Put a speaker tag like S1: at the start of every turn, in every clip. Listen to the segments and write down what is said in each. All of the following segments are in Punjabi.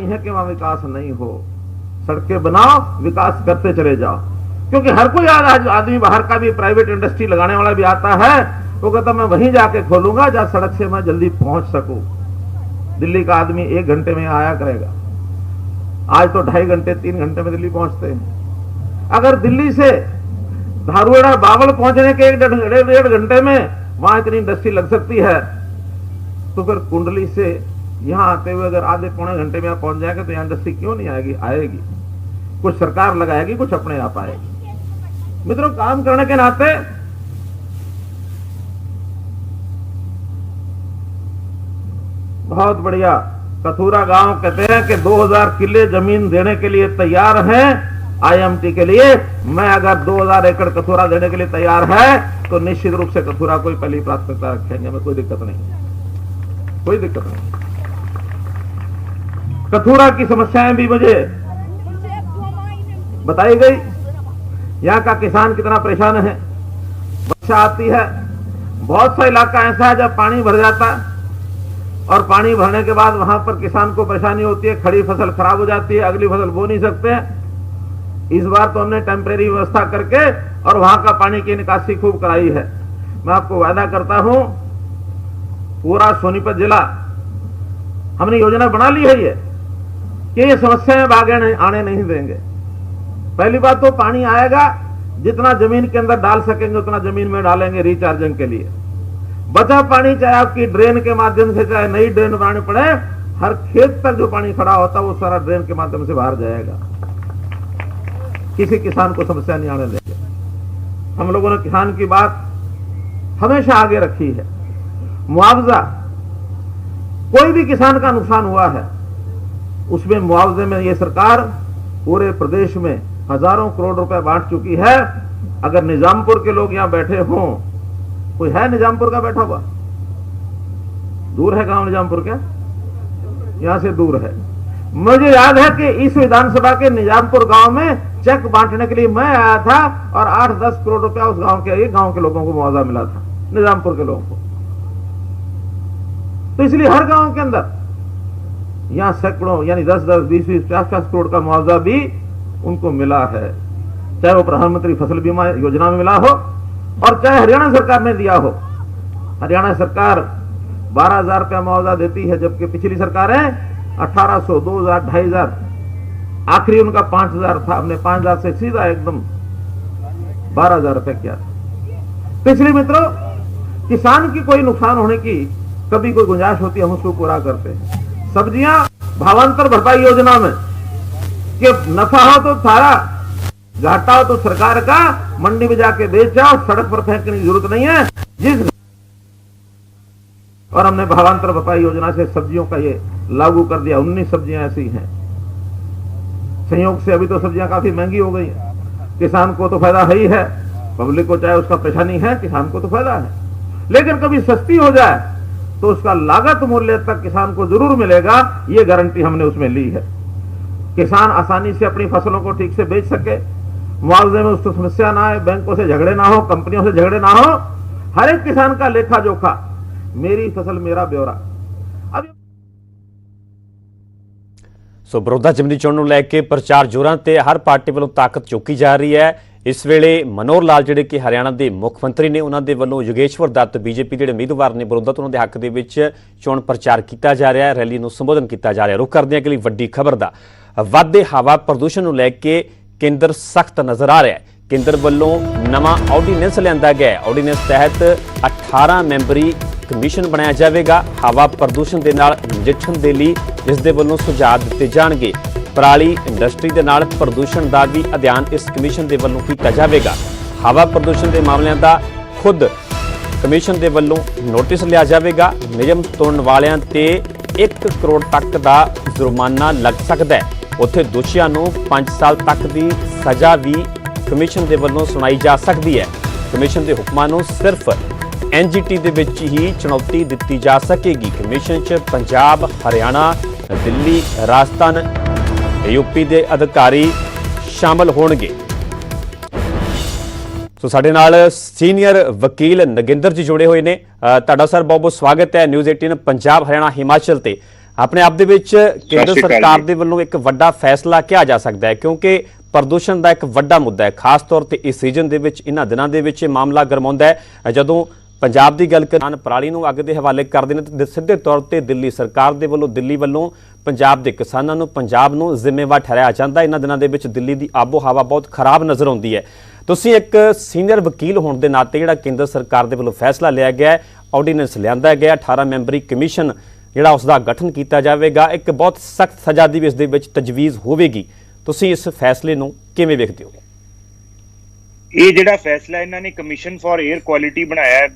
S1: है कि वहां विकास नहीं हो। सड़कें बनाओ, विकास करते चले जाओ, क्योंकि हर कोई आदमी बाहर का भी प्राइवेट इंडस्ट्री लगाने वाला भी आता है, वो कहता मैं वहीं जाके खोलूंगा जहां सड़क से मैं जल्दी पहुंच सकूं। दिल्ली का आदमी 1 घंटे में आया करेगा, आज तो 2.5 घंटे 3 घंटे में दिल्ली पहुंचते हैं। अगर दिल्ली से धारुएड़ा बावल पहुंचने के 1-1.5 घंटे में वहां इतनी इंडस्ट्री लग सकती है, तो फिर कुंडली से यहां आते हुए अगर आधे पौने घंटे में पहुंच जाएगा तो यहां इंडस्ट्री क्यों नहीं आएगी? आएगी। कुछ सरकार लगाएगी, कुछ अपने आप आएगी। मित्रों, काम करने के नाते बहुत बढ़िया कथूरा गांव कहते हैं कि 2000 किले जमीन देने के लिए तैयार हैं आईएमटी के लिए। मैं अगर 2000 एकड़ कथूरा देने के लिए तैयार है तो निश्चित रूप से कथूरा कोई पहली प्राथमिकता रखेंगे, में कोई दिक्कत नहीं, कोई दिक्कत नहीं। कथूरा की समस्याएं भी मुझे बताई गई। यहाँ का किसान कितना परेशान है। वर्षा आती है, बहुत सा इलाका ऐसा है जब पानी भर जाता है और पानी भरने के बाद वहां पर किसान को परेशानी होती है, खड़ी फसल खराब हो जाती है, अगली फसल बो नहीं सकते। इस बार तो हमने टेम्परेरी व्यवस्था करके और वहां का पानी की निकासी खूब कराई है। मैं आपको वादा करता हूं, पूरा सोनीपत जिला हमने योजना बना ली है ये कि ये समस्याएं आगे आने नहीं देंगे। पहली बात तो पानी आएगा, जितना जमीन के अंदर डाल सकेंगे उतना जमीन में डालेंगे रिचार्जिंग के लिए। बचा पानी चाहे आपकी ड्रेन के माध्यम से, चाहे नई ड्रेन बनानी पड़े, हर खेत तक जो पानी खड़ा होता है वो सारा ड्रेन के माध्यम से बाहर जाएगा। किसी किसान को समस्या नहीं आने देंगे। हम लोगों ने किसान की बात हमेशा आगे रखी है। मुआवजा, कोई भी किसान का नुकसान हुआ है उसमें मुआवजे में ये सरकार पूरे प्रदेश में हजारों करोड़ रुपए बांट चुकी है। अगर निजामपुर के लोग यहां बैठे हों, कोई है निजामपुर का बैठा हुआ? दूर है गांव निजामपुर क्या? यहां से दूर है। मुझे याद है कि इस विधानसभा के निजामपुर गांव में चेक बांटने के लिए मैं आया था और 8-10 करोड़ रुपया उस गांव के लोगों को मुआवजा मिला था, निजामपुर के लोगों को। तो इसलिए हर गांव के अंदर यहां सैकड़ों यानी 10-10, 20-20, 50-50 करोड़ का मुआवजा भी उनको मिला है, चाहे वो प्रधानमंत्री फसल बीमा योजना में मिला हो और चाहे हरियाणा सरकार ने दिया हो। हरियाणा सरकार 12,000 रुपया मुआवजा देती है, जबकि पिछली सरकारें 1800, 2000, 2500, आखिरी उनका 5000 था। हमने 5000 से सीधा एकदम 12,000 रुपए किया। पिछले मित्रों, किसान की कोई नुकसान होने की कभी कोई गुंजाइश होती है, हम उसको पूरा करते हैं। सब्जियां भावांतर भरपाई योजना में कि नफा हो तो सारा, घाटा हो तो सरकार का, मंडी में जाके बेच जाओ, सड़क पर फेंकने की जरूरत नहीं है। और हमने भावांतर भरपाई योजना से सब्जियों का ये लागू कर दिया। 19 सब्जियां ऐसी हैं। संयोग से अभी तो सब्जियां काफी महंगी हो गई हैं। किसान को तो फायदा ही है, पब्लिक को चाहे उसका परेशानी है, किसान को तो फायदा है। लेकिन कभी सस्ती हो जाए तो उसका लागत मूल्य तक किसान को जरूर मिलेगा, ये गारंटी हमने उसमें ली है। किसान आसानी से अपनी फसलों को ठीक से बेच सके, मुआवजे में उसको समस्या ना आए, बैंकों से झगड़े ना हो, कंपनियों से झगड़े ना हो। हर एक किसान का लेखा जोखा, मेरी फसल मेरा ब्यौरा। अब
S2: सो बड़ौदा जिमनी चोण ਨੂੰ ਲੈ ਕੇ ਪ੍ਰਚਾਰ ਜ਼ੋਰਾਂ ਤੇ ਹਰ ਪਾਰਟੀ ਵੱਲੋਂ ਤਾਕਤ ਚੁੱਕੀ ਜਾ ਰਹੀ ਹੈ। ਇਸ ਵੇਲੇ ਮਨੋਹਰ ਲਾਲ ਜਿਹੜੇ ਕਿ ਹਰਿਆਣਾ ਦੇ ਮੁੱਖ ਮੰਤਰੀ ਨੇ, ਉਹਨਾਂ ਦੇ ਵੱਲੋਂ ਯੋਗੇਸ਼ਵਰ ਦੱਤ ਬੀਜੇਪੀ ਜਿਹੜੇ ਉਮੀਦਵਾਰ ਨੇ ਬੜੌਦਾ ਤੋਂ, ਉਹਨਾਂ ਦੇ ਹੱਕ ਦੇ ਵਿੱਚ ਚੋਣ ਪ੍ਰਚਾਰ ਕੀਤਾ ਜਾ ਰਿਹਾ ਹੈ, ਰੈਲੀ ਨੂੰ ਸੰਬੋਧਨ ਕੀਤਾ ਜਾ ਰਿਹਾ। ਰੁਕ ਕਰਦੇ ਹਾਂ ਅਗਲੀ ਵੱਡੀ ਖਬਰ ਦਾ। ਵੱਧਦੇ ਹਵਾ ਪ੍ਰਦੂਸ਼ਣ ਨੂੰ ਲੈ ਕੇ ਕੇਂਦਰ ਸਖਤ ਨਜ਼ਰ ਆ ਰਿਹਾ ਹੈ। ਕੇਂਦਰ ਵੱਲੋਂ ਨਵਾਂ ਆਰਡੀਨੈਂਸ ਲਿਆਂਦਾ ਗਿਆ ਹੈ। ਆਰਡੀਨੈਂਸ ਤਹਿਤ 18 ਮੈਂਬਰੀ ਕਮਿਸ਼ਨ ਬਣਾਇਆ ਜਾਵੇਗਾ ਹਵਾ ਪ੍ਰਦੂਸ਼ਣ ਦੇ ਨਾਲ ਨਜਿੱਠਣ ਦੇ ਲਈ, ਜਿਸ ਦੇ ਵੱਲੋਂ ਸੁਝਾਅ ਦਿੱਤੇ ਜਾਣਗੇ। ਪਰਾਲੀ ਇੰਡਸਟਰੀ ਦੇ ਨਾਲ ਪ੍ਰਦੂਸ਼ਣ ਦਾ ਵੀ ਅਧਿਐਨ ਇਸ ਕਮਿਸ਼ਨ ਦੇ ਵੱਲੋਂ ਕੀਤਾ ਜਾਵੇਗਾ। ਹਵਾ ਪ੍ਰਦੂਸ਼ਣ ਦੇ ਮਾਮਲਿਆਂ ਦਾ ਖੁਦ ਕਮਿਸ਼ਨ ਦੇ ਵੱਲੋਂ ਨੋਟਿਸ ਲਿਆ ਜਾਵੇਗਾ। ਨਿਯਮ ਤੋੜਨ ਵਾਲਿਆਂ ਤੇ 1 ਕਰੋੜ ਤੱਕ ਦਾ ਜੁਰਮਾਨਾ ਲੱਗ ਸਕਦਾ ਹੈ। ਉੱਥੇ ਦੋਸ਼ੀਆਂ ਨੂੰ 5 ਸਾਲ ਤੱਕ ਦੀ ਸਜ਼ਾ ਵੀ ਕਮਿਸ਼ਨ ਦੇ ਵੱਲੋਂ ਸੁਣਾਈ ਜਾ ਸਕਦੀ ਹੈ। ਕਮਿਸ਼ਨ ਦੇ ਹੁਕਮਾਂ ਨੂੰ ਸਿਰਫ एनजीटी ਦੇ ਵਿੱਚ ਹੀ ਚੁਣੌਤੀ ਦਿੱਤੀ ਜਾ ਸਕੇਗੀ। ਕਮਿਸ਼ਨ 'ਚ ਪੰਜਾਬ, ਹਰਿਆਣਾ, ਦਿੱਲੀ, ਰਾਜਸਥਾਨ, यूपी ਦੇ ਅਧਿਕਾਰੀ ਸ਼ਾਮਲ ਹੋਣਗੇ। ਸੋ ਸਾਡੇ ਨਾਲ ਸੀਨੀਅਰ ਵਕੀਲ ਨਗਿੰਦਰ ਜੀ ਜੁੜੇ ਹੋਏ ਨੇ। ਤੁਹਾਡਾ ਸਰ ਬਹੁਤ ਬਹੁਤ ਸਵਾਗਤ ਹੈ ਨਿਊਜ਼ 18 ਪੰਜਾਬ, ਹਰਿਆਣਾ, ਹਿਮਾਚਲ ਤੇ। ਆਪਣੇ ਆਪ ਦੇ ਵਿੱਚ ਕੇਂਦਰ ਸਰਕਾਰ ਦੇ ਵੱਲੋਂ ਇੱਕ ਵੱਡਾ ਫੈਸਲਾ ਕਿਹਾ ਜਾ ਸਕਦਾ ਹੈ, ਕਿਉਂਕਿ ਪ੍ਰਦੂਸ਼ਣ ਦਾ ਇੱਕ ਵੱਡਾ ਮੁੱਦਾ ਹੈ। ਖਾਸ ਤੌਰ ਤੇ ਇਸ ਸੀਜ਼ਨ ਦੇ ਵਿੱਚ, ਇਹਨਾਂ ਦਿਨਾਂ ਦੇ ਵਿੱਚ ਇਹ ਮਾਮਲਾ ਗਰਮਾਉਂਦਾ ਹੈ। ਜਦੋਂ ਪੰਜਾਬ ਦੀ ਗੱਲ ਕਰਾਂ, ਪਰਾਲੀ ਨੂੰ ਅੱਗ ਦੇ ਹਵਾਲੇ ਕਰਦੇ ਨੇ ਤੇ ਸਿੱਧੇ ਤੌਰ ਤੇ ਦਿੱਲੀ ਸਰਕਾਰ ਦੇ ਵੱਲੋਂ, ਦਿੱਲੀ ਵੱਲੋਂ ਪੰਜਾਬ ਦੇ ਕਿਸਾਨਾਂ ਨੂੰ, ਪੰਜਾਬ ਨੂੰ ਜ਼ਿੰਮੇਵਾਰ ਠਹਿਰਾਇਆ ਜਾਂਦਾ। ਇਹਨਾਂ ਦਿਨਾਂ ਦੇ ਵਿੱਚ ਦਿੱਲੀ ਦੀ ਆਬੋ ਹਵਾ ਬਹੁਤ ਖਰਾਬ ਨਜ਼ਰ ਆਉਂਦੀ ਹੈ। ਤੁਸੀਂ ਇੱਕ ਸੀਨੀਅਰ ਵਕੀਲ ਹੋਣ ਦੇ ਨਾਤੇ ਜਿਹੜਾ ਕੇਂਦਰ ਸਰਕਾਰ ਦੇ ਵੱਲੋਂ ਫੈਸਲਾ ਲਿਆ ਗਿਆ ਹੈ, ਆਰਡੀਨੈਂਸ ਲਿਆਂਦਾ ਗਿਆ, 18 ਮੈਂਬਰੀ ਕਮਿਸ਼ਨ ਜਿਹੜਾ ਉਸ ਦਾ ਗਠਨ ਕੀਤਾ ਜਾਵੇਗਾ, ਇੱਕ ਬਹੁਤ ਸਖਤ ਸਜ਼ਾ ਦੀ ਵੀ ਇਸ ਦੇ ਵਿੱਚ ਤਜਵੀਜ਼ ਹੋਵੇਗੀ, ਤੁਸੀਂ ਇਸ ਫੈਸਲੇ ਨੂੰ ਕਿਵੇਂ ਵੇਖਦੇ ਹੋ?
S3: ਇਹ ਜਿਹੜਾ ਫੈਸਲਾ ਇਹਨਾਂ ਨੇ ਕਮਿਸ਼ਨ ਫਾਰ 에ਅਰ ਕੁਆਲਿਟੀ ਬਣਾਇਆ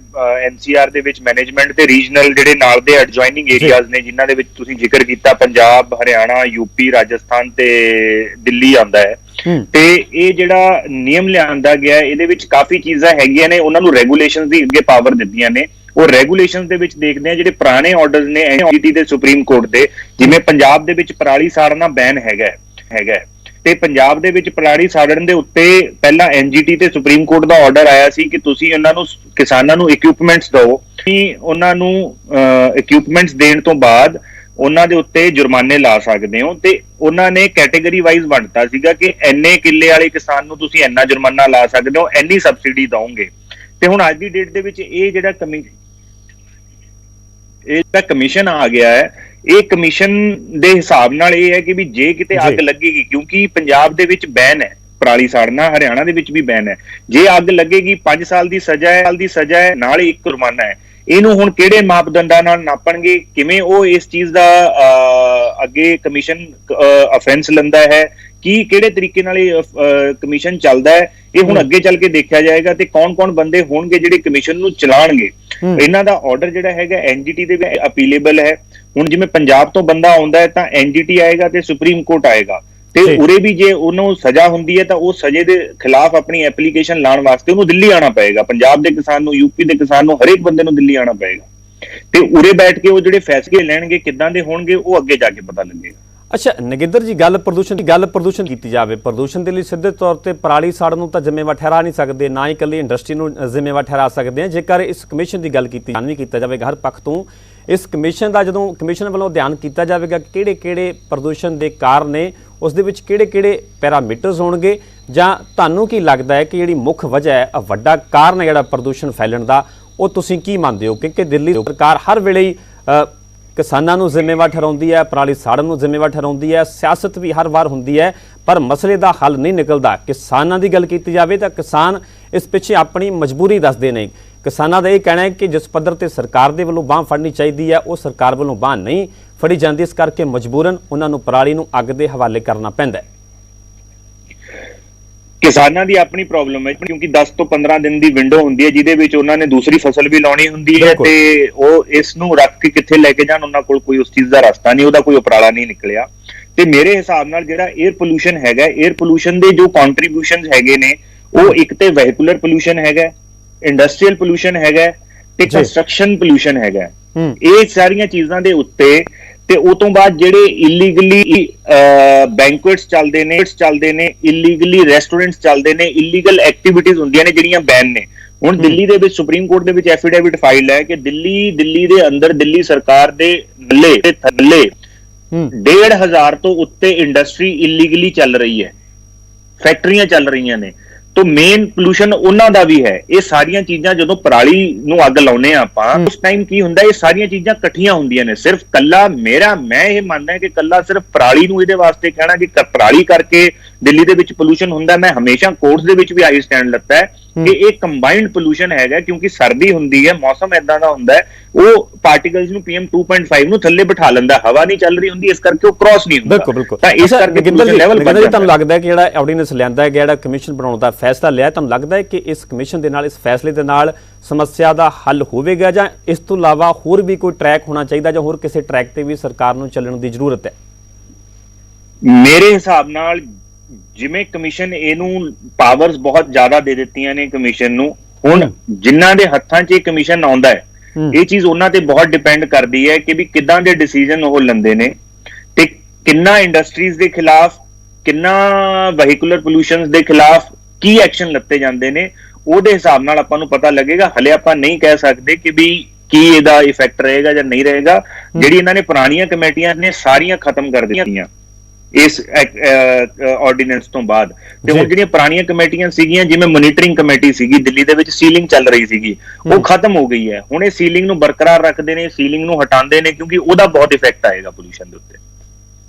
S3: ਐਨਸੀਆਰ ਦੇ ਵਿੱਚ, ਮੈਨੇਜਮੈਂਟ ਤੇ ਰੀਜਨਲ ਜਿਹੜੇ ਨਾਲ ਦੇ ਐਡਜੋਇਨਿੰਗ ਏਰੀਆਜ਼ ਨੇ, ਜਿਨ੍ਹਾਂ ਦੇ ਵਿੱਚ ਤੁਸੀਂ ਜ਼ਿਕਰ ਕੀਤਾ ਪੰਜਾਬ, ਹਰਿਆਣਾ, ਯੂਪੀ, ਰਾਜਸਥਾਨ ਤੇ ਦਿੱਲੀ ਆਉਂਦਾ ਹੈ, ਤੇ ਇਹ ਜਿਹੜਾ ਨਿਯਮ ਲਿਆਂਦਾ ਗਿਆ ਇਹਦੇ ਵਿੱਚ ਕਾਫੀ ਚੀਜ਼ਾਂ ਹੈਗੀਆਂ ਨੇ, ਉਹਨਾਂ ਨੂੰ ਰੈਗੂਲੇਸ਼ਨਸ ਦੀ ਅੱਗੇ ਪਾਵਰ ਦਿੱਤੀਆਂ ਨੇ। ਉਹ ਰੈਗੂਲੇਸ਼ਨਸ ਦੇ ਵਿੱਚ ਦੇਖਦੇ ਆ ਜਿਹੜੇ ਪੁਰਾਣੇ ਆਰਡਰਸ ਨੇ ਐਨਜੀਟੀ ਦੇ ਸੁਪਰੀਮ ਕੋਰਟ ਦੇ, ਜਿਵੇਂ ਪੰਜਾਬ ਦੇ ਵਿੱਚ ਪਰਾਲੀ ਸਾੜਨਾ ਬੈਨ ਹੈਗਾ ਤੇ ਪੰਜਾਬ ਦੇ ਵਿੱਚ ਪਰਾਲੀ ਸਾੜਨ ਦੇ ਉੱਤੇ ਪਹਿਲਾਂ ਐਨਜੀਟੀ ਤੇ ਸੁਪਰੀਮ ਕੋਰਟ ਦਾ ਆਰਡਰ ਆਇਆ ਸੀ ਕਿ ਤੁਸੀਂ ਉਹਨਾਂ ਨੂੰ, ਕਿਸਾਨਾਂ ਨੂੰ ਇਕਵਿਪਮੈਂਟਸ ਦਿਓ, ਉਹਨਾਂ ਨੂੰ ਇਕਵਿਪਮੈਂਟਸ ਦੇਣ ਤੋਂ ਬਾਅਦ ਉਹਨਾਂ ਦੇ ਉੱਤੇ ਜੁਰਮਾਨੇ ਲਾ ਸਕਦੇ ਹੋ, ਤੇ ਉਹਨਾਂ ਨੇ ਕੈਟੇਗਰੀ ਵਾਈਜ਼ ਵੰਡਤਾ ਸੀਗਾ ਕਿ ਇੰਨੇ ਕਿੱਲੇ ਵਾਲੇ ਕਿਸਾਨ ਨੂੰ ਤੁਸੀਂ ਇੰਨਾ ਜੁਰਮਾਨਾ ਲਾ ਸਕਦੇ ਹੋ, ਇੰਨੀ ਸਬਸਿਡੀ ਦਓਗੇ। ਤੇ ਹੁਣ ਅੱਜ ਦੀ ਡੇਟ ਦੇ ਵਿੱਚ ਇਹ ਜਿਹੜਾ ਕਮਿਸ਼ਨ ਆ ਗਿਆ ਹੈ, ਇਹ ਕਮਿਸ਼ਨ ਦੇ ਹਿਸਾਬ ਨਾਲ ਇਹ ਹੈ ਕਿ ਵੀ ਜੇ ਕਿਤੇ ਅੱਗ ਲੱਗੇਗੀ, ਕਿਉਂਕਿ ਪੰਜਾਬ ਦੇ ਵਿੱਚ ਬੈਨ ਹੈ ਪਰਾਲੀ ਸਾੜਨਾ, ਹਰਿਆਣਾ ਦੇ ਵਿੱਚ ਵੀ ਬੈਨ ਹੈ, ਜੇ ਅੱਗ ਲੱਗੇਗੀ 5 ਸਾਲ ਦੀ ਸਜ਼ਾ ਹੈ ਨਾਲ ਹੀ 1 ਜੁਰਮਾਨਾ ਹੈ। ਇਹਨੂੰ ਹੁਣ ਕਿਹੜੇ ਮਾਪਦੰਡਾਂ ਨਾਲ ਨਾਪਣਗੇ, ਕਿਵੇਂ ਉਹ ਇਸ ਚੀਜ਼ ਦਾ ਅੱਗੇ ਕਮਿਸ਼ਨ ਅਫੈਂਸ ਲੈਂਦਾ ਹੈ, ਕੀ ਕਿਹੜੇ ਤਰੀਕੇ ਨਾਲ ਇਹ ਕਮਿਸ਼ਨ ਚੱਲਦਾ ਹੈ, ਇਹ ਹੁਣ ਅੱਗੇ ਚੱਲ ਕੇ ਦੇਖਿਆ ਜਾਏਗਾ। ਤੇ ਕੌਣ-ਕੌਣ ਬੰਦੇ ਹੋਣਗੇ ਜਿਹੜੇ ਕਮਿਸ਼ਨ ਨੂੰ ਚਲਾਣਗੇ। ਇਹਨਾਂ ਦਾ ਆਰਡਰ ਜਿਹੜਾ ਹੈਗਾ ਐਨਜੀਟੀ ਦੇ ਵਿੱਚ ਅਪੀਲੇਬਲ ਹੈ। ਹੁਣ ਜਿਵੇਂ ਪੰਜਾਬ ਤੋਂ ਬੰਦਾ ਆਉਂਦਾ ਹੈ ਤਾਂ ਐਨਜੀਟੀ ਆਏਗਾ ਤੇ ਸੁਪਰੀਮ ਕੋਰਟ ਆਏਗਾ, ਤੇ ਉਰੇ ਵੀ ਜੇ ਉਹਨੂੰ ਸਜ਼ਾ ਹੁੰਦੀ ਹੈ ਤਾਂ ਉਹ ਸਜ਼ੇ ਦੇ ਖਿਲਾਫ ਆਪਣੀ ਐਪਲੀਕੇਸ਼ਨ ਲਾਉਣ ਵਾਸਤੇ ਉਹਨੂੰ ਦਿੱਲੀ ਆਉਣਾ ਪਏਗਾ। ਪੰਜਾਬ ਦੇ ਕਿਸਾਨ ਨੂੰ, ਯੂਪੀ ਦੇ ਕਿਸਾਨ ਨੂੰ, ਹਰੇਕ ਬੰਦੇ ਨੂੰ ਦਿੱਲੀ ਆਉਣਾ ਪਏਗਾ, ਤੇ ਉਰੇ ਬੈਠ ਕੇ ਉਹ ਜਿਹੜੇ ਫੈਸਲੇ ਲੈਣਗੇ ਕਿੱਦਾਂ ਦੇ ਹੋਣਗੇ ਉਹ ਅੱਗੇ ਜਾ ਕੇ ਪਤਾ ਲੱਗੇਗਾ।
S2: ਅੱਛਾ ਨਗਿੰਦਰ ਜੀ, ਗੱਲ ਪ੍ਰਦੂਸ਼ਣ ਕੀਤੀ ਜਾਵੇ। ਪ੍ਰਦੂਸ਼ਣ ਦੇ ਲਈ ਸਿੱਧੇ ਤੌਰ ਤੇ ਪਰਾਲੀ ਸਾੜਨ ਨੂੰ ਤਾਂ ਜ਼ਿੰਮੇਵਾਰ ਠਹਿਰਾ ਨਹੀਂ ਸਕਦੇ, ਨਾ ਹੀ ਇਕੱਲੀ ਇੰਡਸਟਰੀ ਨੂੰ ਜ਼ਿੰਮੇਵਾਰ ਠਹਿਰਾ ਸਕਦੇ ਆ। ਜੇਕਰ ਇਸ ਕਮਿਸ਼ਨ ਦੀ ਗੱਲ ਕੀਤੀ ਕੀਤਾ ਜਾਵੇਗਾ ਹਰ ਪੱਖ ਤੋਂ, ਇਸ ਕਮਿਸ਼ਨ ਦਾ ਜਦੋਂ ਕਮਿਸ਼ਨ ਵੱਲੋਂ ਅਧਿਐਨ ਕੀਤਾ ਜਾਵੇਗਾ ਕਿਹੜੇ-ਕਿਹੜੇ ਪ੍ਰਦੂਸ਼ਣ ਦੇ ਕਾਰਨ ਨੇ, ਉਸ ਦੇ ਵਿੱਚ ਕਿਹੜੇ-ਕਿਹੜੇ ਪੈਰਾਮੀਟਰਸ ਹੋਣਗੇ, ਜਾਂ ਤੁਹਾਨੂੰ ਕੀ ਲੱਗਦਾ ਹੈ ਕਿ ਜਿਹੜੀ ਮੁੱਖ ਵਜ੍ਹਾ ਹੈ, ਵੱਡਾ ਕਾਰਨ ਹੈ ਜਿਹੜਾ ਪ੍ਰਦੂਸ਼ਣ ਫੈਲਣ ਦਾ, ਉਹ ਤੁਸੀਂ ਕੀ ਮੰਨਦੇ ਹੋ? ਕਿਉਂਕਿ ਦਿੱਲੀ ਸਰਕਾਰ ਹਰ ਵੇਲੇ ਹੀ ਕਿਸਾਨਾਂ ਨੂੰ ਜ਼ਿੰਮੇਵਾਰ ਠਹਿਰਾਉਂਦੀ ਹੈ, ਪਰਾਲੀ ਸਾੜਨ ਨੂੰ ਜ਼ਿੰਮੇਵਾਰ ਠਹਿਰਾਉਂਦੀ ਹੈ, ਸਿਆਸਤ ਵੀ ਹਰ ਵਾਰ ਹੁੰਦੀ ਹੈ, ਪਰ ਮਸਲੇ ਦਾ ਹੱਲ ਨਹੀਂ ਨਿਕਲਦਾ। ਕਿਸਾਨਾਂ ਦੀ ਗੱਲ ਕੀਤੀ ਜਾਵੇ ਤਾਂ ਕਿਸਾਨ ਇਸ ਪਿੱਛੇ ਆਪਣੀ ਮਜਬੂਰੀ ਦੱਸਦੇ ਨੇ। ਕਿਸਾਨਾਂ ਦਾ ਇਹ ਕਹਿਣਾ ਹੈ ਕਿ ਜਿਸ ਪੱਧਰ ਤੇ ਸਰਕਾਰ ਦੇ ਵੱਲੋਂ ਬਾਂਹ ਫੜਨੀ ਚਾਹੀਦੀ ਹੈ, ਉਹ ਸਰਕਾਰ ਵੱਲੋਂ ਬਾਂਹ ਨਹੀਂ ਫੜੀ ਜਾਂਦੀ, ਇਸ ਕਰਕੇ ਮਜਬੂਰਨ ਉਹਨਾਂ ਨੂੰ ਪਰਾਲੀ ਨੂੰ ਅੱਗ ਦੇ ਹਵਾਲੇ ਕਰਨਾ ਪੈਂਦਾ ਹੈ।
S3: ਕਿਸਾਨਾਂ ਦੀ ਆਪਣੀ ਪ੍ਰੋਬਲਮ ਹੈ, ਕਿਉਂਕਿ 10 ਤੋਂ 15 ਦਿਨ ਦੀ ਵਿੰਡੋ ਹੁੰਦੀ ਹੈ ਜਿਹਦੇ ਵਿੱਚ ਉਹਨਾਂ ਨੇ ਦੂਸਰੀ ਫਸਲ ਵੀ ਲਾਉਣੀ ਹੁੰਦੀ ਹੈ, ਤੇ ਉਹ ਇਸ ਨੂੰ ਰੱਖ ਕੇ ਕਿੱਥੇ ਲੈ ਕੇ ਜਾਣ, ਉਹਨਾਂ ਕੋਲ ਕੋਈ ਉਸ ਚੀਜ਼ ਦਾ ਰਸਤਾ ਨਹੀਂ, ਉਹਦਾ ਕੋਈ ਉਪਰਾਲਾ ਨਹੀਂ ਨਿਕਲਿਆ। ਤੇ ਮੇਰੇ ਹਿਸਾਬ ਨਾਲ ਜਿਹੜਾ 에ਅਰ ਪੋਲੂਸ਼ਨ ਹੈਗਾ, 에ਅਰ ਪੋਲੂਸ਼ਨ ਦੇ ਜੋ ਕੰਟਰੀਬਿਊਸ਼ਨਸ ਹੈਗੇ ਨੇ, ਉਹ ਇੱਕ ਤੇ ਵਹੀਕੂਲਰ ਪੋਲੂਸ਼ਨ ਹੈਗਾ, ਇੰਡਸਟਰੀਅਲ ਪੋਲੂਸ਼ਨ ਹੈਗਾ, ਤੇ ਕੰਸਟਰਕਸ਼ਨ ਪੋਲੂਸ਼ਨ ਹੈਗਾ। ਇਹ ਸਾਰੀਆਂ ਚੀਜ਼ਾਂ ਦੇ ਉੱਤੇ, ਤੇ ਉਹ ਤੋਂ ਬਾਅਦ ਜਿਹੜੇ ਇਲੀਗਲੀ ਬੈਂਕੁਏਟਸ ਚੱਲਦੇ ਨੇ, ਇਲੀਗਲੀ ਰੈਸਟੋਰੈਂਟਸ ਚੱਲਦੇ ਨੇ, ਇਲੀਗਲ ਐਕਟੀਵਿਟੀਜ਼ ਹੁੰਦੀਆਂ ਨੇ ਜਿਹੜੀਆਂ ਬੈਨ ਨੇ। ਹੁਣ ਦਿੱਲੀ ਦੇ ਵਿੱਚ ਸੁਪਰੀਮ ਕੋਰਟ ਦੇ ਵਿੱਚ ਐਫੀਡੇਵਿਟ ਫਾਈਲ ਹੈ ਕਿ ਦਿੱਲੀ ਦੇ ਅੰਦਰ, ਦਿੱਲੀ ਸਰਕਾਰ ਦੇ ਥੱਲੇ 1,500 ਤੋਂ ਉੱਤੇ ਇੰਡਸਟਰੀ ਇਲੀਗਲੀ ਚੱਲ ਰਹੀ ਹੈ, ਫੈਕਟਰੀਆਂ ਚੱਲ ਰਹੀਆਂ ਨੇ। तो मेन पोल्यूशन ਉਹਨਾਂ ਦਾ ਵੀ ਹੈ। ਇਹ ਸਾਰੀਆਂ ਚੀਜ਼ਾਂ ਜਦੋਂ ਪਰਾਲੀ ਨੂੰ ਅੱਗ ਲਾਉਨੇ ਆ ਆਪਾਂ, ਉਸ ਟਾਈਮ ਕੀ ਹੁੰਦਾ, ਇਹ ਸਾਰੀਆਂ ਚੀਜ਼ਾਂ ਇਕੱਠੀਆਂ ਹੁੰਦੀਆਂ ਨੇ। ਸਿਰਫ ਕੱਲਾ ਮੈਂ ਇਹ ਮੰਨਦਾ ਕਿ ਕੱਲਾ ਸਿਰਫ ਪਰਾਲੀ ਨੂੰ ਇਹਦੇ ਵਾਸਤੇ ਕਹਿਣਾ ਕਿ ਪਰਾਲੀ ਕਰਕੇ ਦਿੱਲੀ ਦੇ ਵਿੱਚ ਪੋਲੂਸ਼ਨ ਹੁੰਦਾ, ਮੈਂ ਹਮੇਸ਼ਾ ਕੋਰਟਸ ਦੇ ਵਿੱਚ ਵੀ ਆਈ ਸਟੈਂਡ ਲੱਤਾ ਹੈ ਕਿ ਇਹ ਕੰਬਾਈਨਡ ਪੋਲੂਸ਼ਨ ਹੈਗਾ, ਕਿਉਂਕਿ ਸਰਦੀ ਹੁੰਦੀ ਹੈ, ਮੌਸਮ ਏਦਾਂ ਦਾ ਹੁੰਦਾ ਹੈ, ਉਹ ਪਾਰਟੀਕਲਸ ਨੂੰ PM 2.5 ਨੂੰ ਥੱਲੇ ਬਿਠਾ ਲੈਂਦਾ, ਹਵਾ ਨਹੀਂ ਚੱਲ ਰਹੀ ਹੁੰਦੀ, ਇਸ ਕਰਕੇ ਉਹ ਕ੍ਰਾਸ ਨਹੀਂ ਹੁੰਦਾ। ਤਾਂ ਇਸ ਕਰਕੇ ਲੈਵਲ ਵੱਧ ਜਾਂਦਾ।
S2: ਤੁਹਾਨੂੰ ਲੱਗਦਾ ਹੈ ਕਿ ਜਿਹੜਾ ਆਰਡੀਨੈਂਸ ਲਿਆਂਦਾ ਹੈ, ਜਿਹੜਾ ਕਮਿਸ਼ਨ ਬਣਾਉਣ ਦਾ ਫੈਸਲਾ ਲਿਆ, ਤੁਹਾਨੂੰ ਲੱਗਦਾ ਹੈ ਕਿ ਇਸ ਕਮਿਸ਼ਨ ਦੇ ਨਾਲ, ਇਸ ਫੈਸਲੇ ਦੇ ਨਾਲ ਸਮੱਸਿਆ ਦਾ ਹੱਲ ਹੋਵੇਗਾ, ਜਾਂ ਇਸ ਤੋਂ ਇਲਾਵਾ ਹੋਰ ਵੀ ਕੋਈ ਟਰੈਕ ਹੋਣਾ ਚਾਹੀਦਾ, ਜਾਂ ਹੋਰ ਕਿਸੇ ਟਰੈਕ ਤੇ ਵੀ ਸਰਕਾਰ ਨੂੰ ਚੱਲਣ ਦੀ ਜ਼ਰੂਰਤ ਹੈ?
S3: ਮੇਰੇ ਹਿਸਾਬ ਨਾਲ ਜਿਵੇਂ ਕਮਿਸ਼ਨ ਇਹਨੂੰ ਪਾਵਰਸ ਬਹੁਤ ਜ਼ਿਆਦਾ ਦੇ ਦਿੱਤੀਆਂ ਨੇ ਕਮਿਸ਼ਨ ਨੂੰ, ਹੁਣ ਜਿਨ੍ਹਾਂ ਦੇ ਹੱਥਾਂ 'ਚ ਇਹ ਕਮਿਸ਼ਨ ਆਉਂਦਾ ਹੈ, ਇਹ ਚੀਜ਼ ਉਹਨਾਂ ਤੇ ਬਹੁਤ ਡਿਪੈਂਡ ਕਰਦੀ ਹੈ ਕਿ ਵੀ ਕਿੱਦਾਂ ਦੇ ਡਿਸੀਜਨ ਉਹ ਲੈਂਦੇ ਨੇ, ਤੇ ਕਿੰਨਾ ਇੰਡਸਟਰੀਜ਼ ਦੇ ਖਿਲਾਫ, ਕਿੰਨਾ ਵਹੀਕੂਲਰ ਪੋਲੂਸ਼ਨਸ ਦੇ ਖਿਲਾਫ ਕੀ ਐਕਸ਼ਨ ਲੱਤੇ ਜਾਂਦੇ ਨੇ, ਉਹਦੇ ਹਿਸਾਬ ਨਾਲ ਆਪਾਂ ਨੂੰ ਪਤਾ ਲੱਗੇਗਾ। ਹਲੇ ਆਪਾਂ ਨਹੀਂ ਕਹਿ ਸਕਦੇ ਕਿ ਵੀ ਕੀ ਇਹਦਾ ਇਫੈਕਟ ਰਹੇਗਾ ਜਾਂ ਨਹੀਂ ਰਹੇਗਾ। ਜਿਹੜੀ ਇਹਨਾਂ ਨੇ ਪੁਰਾਣੀਆਂ ਕਮੇਟੀਆਂ ਨੇ ਸਾਰੀਆਂ ਖਤਮ ਕਰ ਦਿੱਤੀਆਂ ਇਸ ਆਰਡੀਨੈਂਸ ਤੋਂ ਬਾਅਦ, ਤੇ ਹੁਣ ਜਿਹੜੀਆਂ ਪੁਰਾਣੀਆਂ ਕਮੇਟੀਆਂ ਸੀਗੀਆਂ, ਜਿਵੇਂ ਮੋਨੀਟਰਿੰਗ ਕਮੇਟੀ ਸੀਗੀ ਦਿੱਲੀ ਦੇ ਵਿੱਚ, ਸੀਲਿੰਗ ਚੱਲ ਰਹੀ ਸੀਗੀ, ਉਹ ਖਤਮ ਹੋ ਗਈ ਹੈ। ਹੁਣ ਇਹ ਸੀਲਿੰਗ ਨੂੰ ਬਰਕਰਾਰ ਰੱਖਦੇ ਨੇ, ਸੀਲਿੰਗ ਨੂੰ ਹਟਾਉਂਦੇ ਨੇ, ਕਿਉਂਕਿ ਉਹਦਾ ਬਹੁਤ ਇਫੈਕਟ ਆਏਗਾ ਪੋਲੂਸ਼ਨ ਦੇ ਉੱਤੇ।